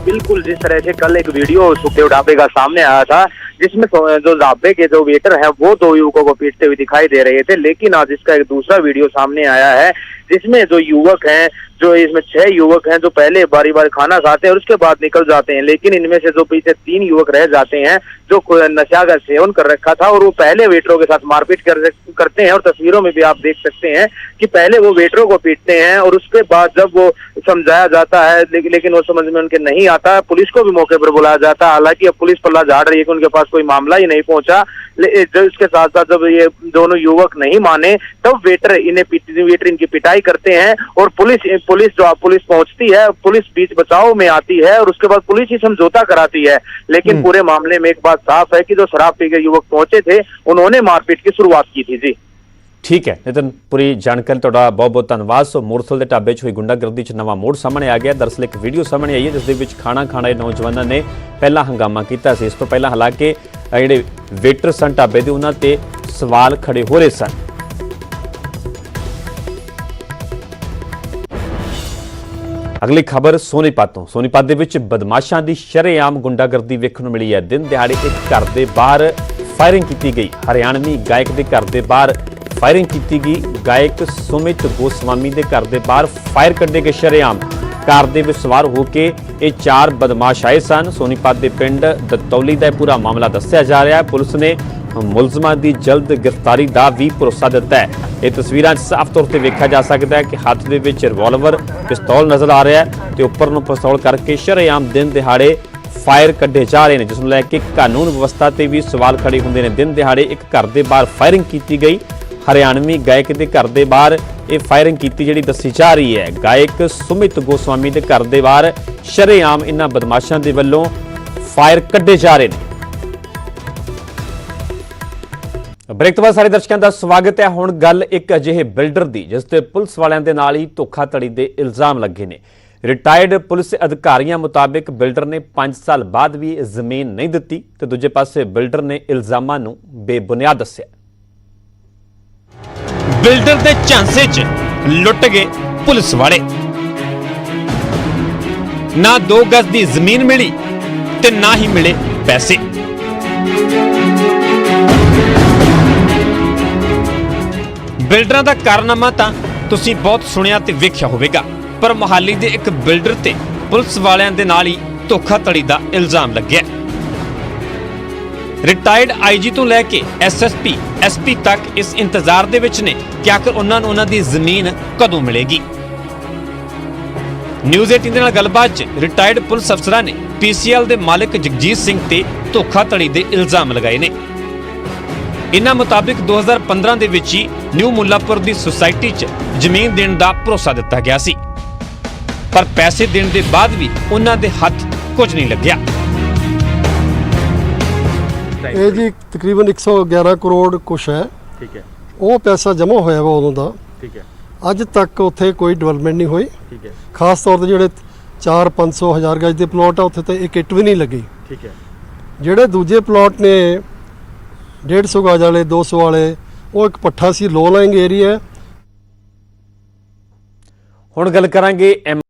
S9: बिल्कुल, जिस तरह से कल एक वीडियो सुखदेव ढाबे का सामने आया था जिसमें जो ढाबे के जो वेटर है वो 2 युवकों को पीटते हुए दिखाई दे रहे थे, लेकिन आज इसका एक दूसरा वीडियो सामने आया है जिसमें जो युवक हैं, जो इसमें 6 युवक हैं जो पहले बारी बारी खाना खाते हैं और उसके बाद निकल जाते हैं, लेकिन इनमें से जो पीछे 3 युवक रह जाते हैं जो नशा का सेवन कर रखा था और वो पहले वेटरों के साथ मारपीट करते हैं। और तस्वीरों में भी आप देख सकते हैं कि पहले वो वेटरों को पीटते हैं और उसके बाद जब वो समझाया जाता है लेकिन वो समझ में उनके नहीं आता। पुलिस को भी मौके पर बुलाया जाता है। हालांकि अब पुलिस पल्ला झाड़ रही है कि उनके पास कोई मामला ही नहीं पहुंचा। इसके साथ साथ जब ये दोनों युवक नहीं माने तब वेटर इनकी पिटाई करते हैं और पुलिस पहुंचती है। पुलिस बीच बचाव में आती है और उसके बाद पुलिस ही समझौता कराती है। लेकिन पूरे मामले में एक बात साफ है कि जो शराब पी के युवक पहुंचे थे उन्होंने मारपीट की शुरुआत की थी। जी
S2: ठीक है नितिन, पूरी जानकारी ਤੁਹਾਡਾ ਬਹੁਤ-ਬਹੁਤ ਧੰਨਵਾਦ। ਸੋ ਮੂਰਥਲ ਦੇ ਢਾਬੇ 'ਚ ਹੋਈ ਗੁੰਡਾਗਰਦੀ 'ਚ ਨਵਾਂ ਮੋੜ ਸਾਹਮਣੇ ਆ ਗਿਆ। ਦਰਅਸਲ ਇੱਕ ਵੀਡੀਓ ਸਾਹਮਣੇ ਆਈ ਹੈ ਜਿਸ ਦੇ ਵਿੱਚ ਖਾਣਾ ਖਾਣ ਆਏ ਨੌਜਵਾਨਾਂ ਨੇ ਪਹਿਲਾਂ ਹੰਗਾਮਾ ਕੀਤਾ ਸੀ। ਇਸ ਤੋਂ ਪਹਿਲਾਂ ਹਾਲਾਂਕਿ ਜਿਹੜੇ ਵੇਟਰ ਸਨ ਢਾਬੇ ਦੇ ਉਹਨਾਂ ਤੇ ਸਵਾਲ ਖੜੇ ਹੋ ਰਹੇ ਸਨ। ਅਗਲੀ ਖਬਰ ਸੋਨੀਪਤ ਤੋਂ। ਸੋਨੀਪਤ ਦੇ ਵਿੱਚ ਬਦਮਾਸ਼ਾਂ ਦੀ ਸ਼ਰੇਆਮ ਗੁੰਡਾਗਰਦੀ ਵੇਖਣ ਨੂੰ ਮਿਲੀ ਹੈ। ਦਿਨ ਦਿਹਾੜੇ ਇੱਕ ਘਰ ਦੇ ਬਾਹਰ ਫਾਇਰਿੰਗ ਕੀਤੀ ਗਈ। ਹਰਿਆਣਵੀ ਗਾਇਕ ਦੇ ਘਰ ਦੇ ਬਾਹਰ ਫਾਇਰਿੰਗ ਕੀਤੀ ਗਈ। ਗਾਇਕ ਸੁਮਿਤ ਗੋਸਵਾਮੀ ਦੇ ਘਰ ਦੇ ਬਾਹਰ ਫਾਇਰ ਕੱਢੇ ਗਏ ਸ਼ਰੇਆਮ। ਕਾਰ ਦੇ ਵਿੱਚ ਸਵਾਰ ਹੋ ਕੇ ਇਹ 4 ਬਦਮਾਸ਼ ਆਏ ਸਨ। ਸੋਨੀਪਤ ਦੇ ਪਿੰਡ ਦਤੌਲੀ ਦਾ ਪੂਰਾ ਮਾਮਲਾ ਦੱਸਿਆ ਜਾ ਰਿਹਾ ਹੈ। ਪੁਲਿਸ ਨੇ ਮੁਲਜ਼ਮਾਂ ਦੀ ਜਲਦ ਗ੍ਰਿਫਤਾਰੀ ਦਾ ਵੀ ਭਰੋਸਾ ਦਿੱਤਾ ਹੈ। ਇਹ ਤਸਵੀਰਾਂ 'ਚ ਸਾਫ਼ ਤੌਰ ਤੇ ਵੇਖਿਆ ਜਾ ਸਕਦਾ ਹੈ ਕਿ ਹੱਥ ਦੇ ਵਿੱਚ ਰਿਵਾਲਵਰ ਪਿਸਤੌਲ ਨਜ਼ਰ ਆ ਰਿਹਾ ਹੈ ਤੇ ਉੱਪਰ ਨੂੰ ਪਿਸਤੌਲ ਕਰਕੇ ਸ਼ਰੇਆਮ ਦਿਨ ਦਿਹਾੜੇ ਫਾਇਰ ਕੱਢੇ ਜਾ ਰਹੇ ਨੇ, ਜਿਸ ਨੂੰ ਲੈ ਕੇ ਕਾਨੂੰਨ ਵਿਵਸਥਾ ਤੇ ਵੀ ਸਵਾਲ ਖੜੇ ਹੁੰਦੇ ਨੇ। ਦਿਨ ਦਿਹਾੜੇ ਇੱਕ ਘਰ ਦੇ ਬਾਹਰ ਫਾਇਰਿੰਗ ਕੀਤੀ ਗਈ। ਹਰਿਆਣਵੀ ਗਾਇਕ ਦੇ ਘਰ ਦੇ ਬਾਹਰ ਇਹ ਫਾਇਰਿੰਗ ਕੀਤੀ ਜਿਹੜੀ ਦੱਸੀ ਜਾ ਰਹੀ ਹੈ। ਗਾਇਕ ਸੁਮਿਤ ਗੋਸਵਾਮੀ ਦੇ ਘਰ ਦੇ ਬਾਹਰ ਸ਼ਰੇਆਮ ਇਹਨਾਂ ਬਦਮਾਸ਼ਾਂ ਦੇ ਵੱਲੋਂ ਫਾਇਰ ਕੱਢੇ ਜਾ ਰਹੇ ਨੇ। ਬ੍ਰੇਕ ਤੋਂ ਬਾਅਦ ਸਾਰੇ ਦਰਸ਼ਕਾਂ ਦਾ ਸਵਾਗਤ ਹੈ। ਹੁਣ ਗੱਲ ਇੱਕ ਅਜਿਹੇ ਬਿਲਡਰ ਦੀ ਜਿਸ ਤੇ ਪੁਲਿਸ ਵਾਲਿਆਂ ਦੇ ਨਾਲ ਹੀ ਧੋਖਾਧੜੀ ਦੇ ਇਲਜ਼ਾਮ ਲੱਗੇ ਨੇ। ਰਿਟਾਇਰਡ ਪੁਲਿਸ ਅਧਿਕਾਰੀਆਂ ਮੁਤਾਬਿਕ ਬਿਲਡਰ ਨੇ 5 ਸਾਲ ਬਾਅਦ ਵੀ ਜ਼ਮੀਨ ਨਹੀਂ ਦਿੱਤੀ ਤੇ ਦੂਜੇ ਪਾਸੇ ਬਿਲਡਰ ਨੇ ਇਲਜ਼ਾਮਾਂ ਨੂੰ ਬੇਬੁਨਿਆਦ ਦੱਸਿਆ।
S10: ਬਿਲਡਰ ਦੇ ਝਾਂਸੇ 'ਚ ਲੁੱਟ ਗਏ ਪੁਲਿਸ ਵਾਲੇ। ਨਾ 2 ਗਜ਼ ਦੀ ਜ਼ਮੀਨ ਮਿਲੀ ਤੇ ਨਾ ਹੀ ਮਿਲੇ ਪੈਸੇ। ਬਿਲਡਰਾਂ ਦਾ ਕਾਰਨਾਮਾ ਤਾਂ ਤੁਸੀਂ ਬਹੁਤ ਸੁਣਿਆ ਤੇ ਵੇਖਿਆ ਹੋਵੇਗਾ, ਪਰ ਮੁਹਾਲੀ ਦੇ ਇੱਕ ਬਿਲਡਰ ਤੇ ਪੁਲਿਸ ਵਾਲਿਆਂ ਦੇ ਨਾਲ ਹੀ ਧੋਖਾਧੜੀ ਦਾ ਇਲਜ਼ਾਮ ਲੱਗਿਆ। ਰਿਟਾਇਰਡ ਆਈਜੀ ਤੋਂ ਲੈ ਕੇ ਐਸਐਸਪੀ ਐਸਪੀ ਤੱਕ ਇਸ ਇੰਤਜ਼ਾਰ ਦੇ ਵਿੱਚ ਨੇ ਕਿ ਆਖਰ ਉਹਨਾਂ ਨੂੰ ਉਹਨਾਂ ਦੀ ਜ਼ਮੀਨ ਕਦੋਂ ਮਿਲੇਗੀ। ਨਿਊਜ਼ 18 ਦੇ ਨਾਲ ਗੱਲਬਾਤ 'ਚ ਰਿਟਾਇਰਡ ਪੁਲਿਸ ਅਫਸਰਾਂ ਨੇ ਪੀਸੀਐਲ ਦੇ ਮਾਲਕ ਜਗਜੀਤ ਸਿੰਘ ਤੇ ਧੋਖਾਧੜੀ ਦੇ ਇਲਜ਼ਾਮ ਲਗਾਏ ਨੇ। ਇਨ੍ਹਾਂ ਮੁਤਾਬਿਕ 2015 ਦੇ ਵਿੱਚ ਹੀ ਨਿਊ ਮੁੱਲਾਪੁਰ ਦੀ ਸੁਸਾਇਟੀ 'ਚ ਜ਼ਮੀਨ ਦੇਣ ਦਾ ਭਰੋਸਾ ਦਿੱਤਾ ਗਿਆ ਸੀ, ਪਰ ਪੈਸੇ ਦੇਣ ਦੇ ਬਾਅਦ ਵੀ ਉਹਨਾਂ ਦੇ ਹੱਥ ਕੁਝ ਨਹੀਂ ਲੱਗਿਆ।
S8: ਇਹ ਜੀ ਤਕਰੀਬਨ 111 ਕਰੋੜ ਕੁਛ ਹੈ।
S11: ਠੀਕ ਹੈ,
S8: ਉਹ ਪੈਸਾ ਜਮ੍ਹਾਂ ਹੋਇਆ ਵਾ ਉਦੋਂ ਦਾ।
S11: ਠੀਕ ਹੈ,
S8: ਅੱਜ ਤੱਕ ਉੱਥੇ ਕੋਈ ਡਿਵੈਲਪਮੈਂਟ ਨਹੀਂ ਹੋਈ।
S11: ਠੀਕ ਹੈ,
S8: ਖਾਸ ਤੌਰ ਤੇ ਜਿਹੜੇ 4-500 ਹਜ਼ਾਰ ਗਜ ਦੇ ਪਲਾਟ ਆ ਉੱਥੇ ਤਾਂ ਇੱਕ ਇੱਟ ਵੀ ਨਹੀਂ ਲੱਗੀ।
S11: ਠੀਕ ਹੈ।
S8: ਜਿਹੜੇ ਦੂਜੇ ਪਲਾਟ ਨੇ 150 ਗਜ ਵਾਲੇ 200 ਵਾਲੇ, ਉਹ ਇੱਕ ਪੱਠਾ ਸੀ, ਲੋ ਲਾਇੰਗ ਏਰੀਆ।
S2: ਹੁਣ ਗੱਲ ਕਰਾਂਗੇ